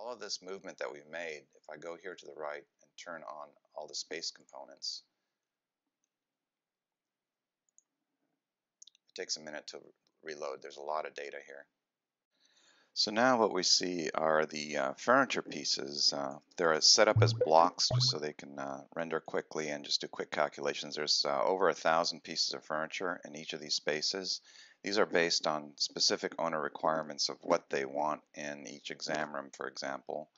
All of this movement that we've made, if I go here to the right and turn on all the space components, it takes a minute to reload. There's a lot of data here. So now what we see are the furniture pieces. They're set up as blocks just so they can render quickly and just do quick calculations. There's over 1,000 pieces of furniture in each of these spaces. These are based on specific owner requirements of what they want in each exam room, for example.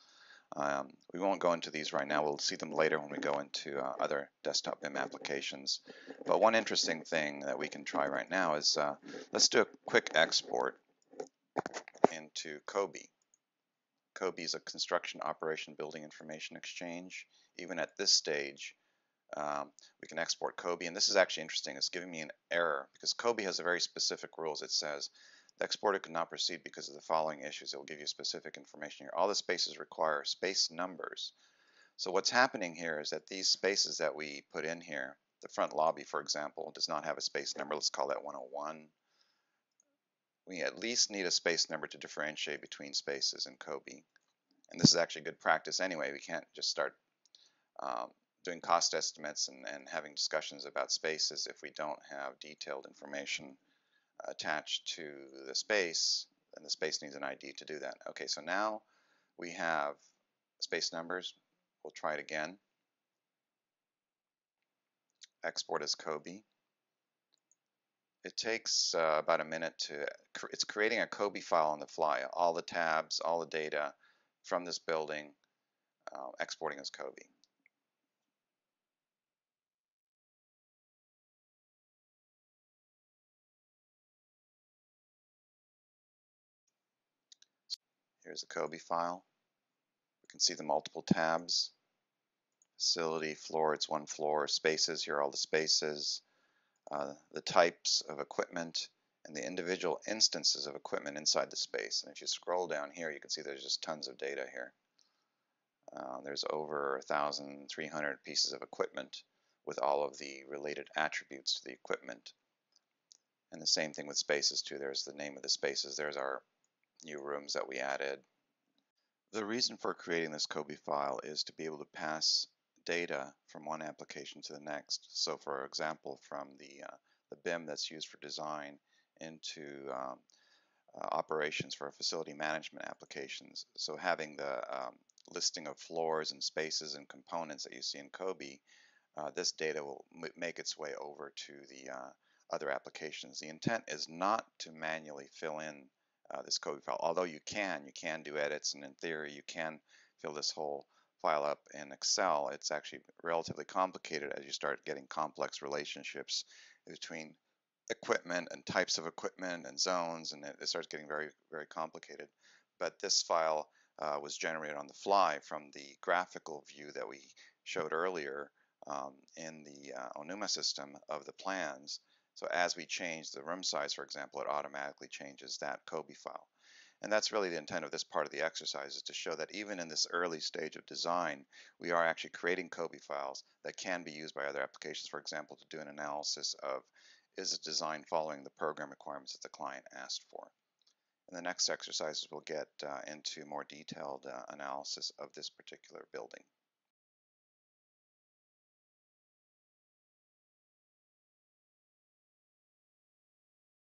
We won't go into these right now. We'll see them later when we go into other desktop BIM applications. But one interesting thing that we can try right now is let's do a quick export into COBie. COBie is a construction operation building information exchange. Even at this stage, we can export COBie, and this is actually interesting. It's giving me an error because COBie has a very specific rules. It says the exporter could not proceed because of the following issues. It will give you specific information here. All the spaces require space numbers. So what's happening here is that these spaces that we put in here, the front lobby, for example, does not have a space number. Let's call that 101. We at least need a space number to differentiate between spaces in COBie. And this is actually good practice anyway. We can't just start doing cost estimates and having discussions about spaces if we don't have detailed information attached to the space, and the space needs an ID to do that. Okay, so now we have space numbers. We'll try it again. Export as COBie. It takes about a minute to, it's creating a COBie file on the fly. All the tabs, all the data from this building, exporting as COBie. Here's a COBie file. We can see the multiple tabs. Facility, floor, it's one floor. Spaces, here are all the spaces. The types of equipment and the individual instances of equipment inside the space. And if you scroll down here, you can see there's just tons of data here. There's over 1,300 pieces of equipment with all of the related attributes to the equipment. And the same thing with spaces too. There's the name of the spaces. There's our new rooms that we added. The reason for creating this COBie file is to be able to pass data from one application to the next. So for example, from the BIM that's used for design into operations for facility management applications. So having the listing of floors and spaces and components that you see in COBie, this data will make its way over to the other applications. The intent is not to manually fill in this COBie file, although you can do edits, and in theory you can fill this whole file up in Excel. It's actually relatively complicated as you start getting complex relationships between equipment and types of equipment and zones, and it starts getting very, very complicated. But this file was generated on the fly from the graphical view that we showed earlier in the Onuma system of the plans. So as we change the room size, for example, it automatically changes that COBie file. And that's really the intent of this part of the exercise, is to show that even in this early stage of design, we are actually creating COBie files that can be used by other applications, for example, to do an analysis of, is a design following the program requirements that the client asked for. In the next exercises, we'll get into more detailed analysis of this particular building.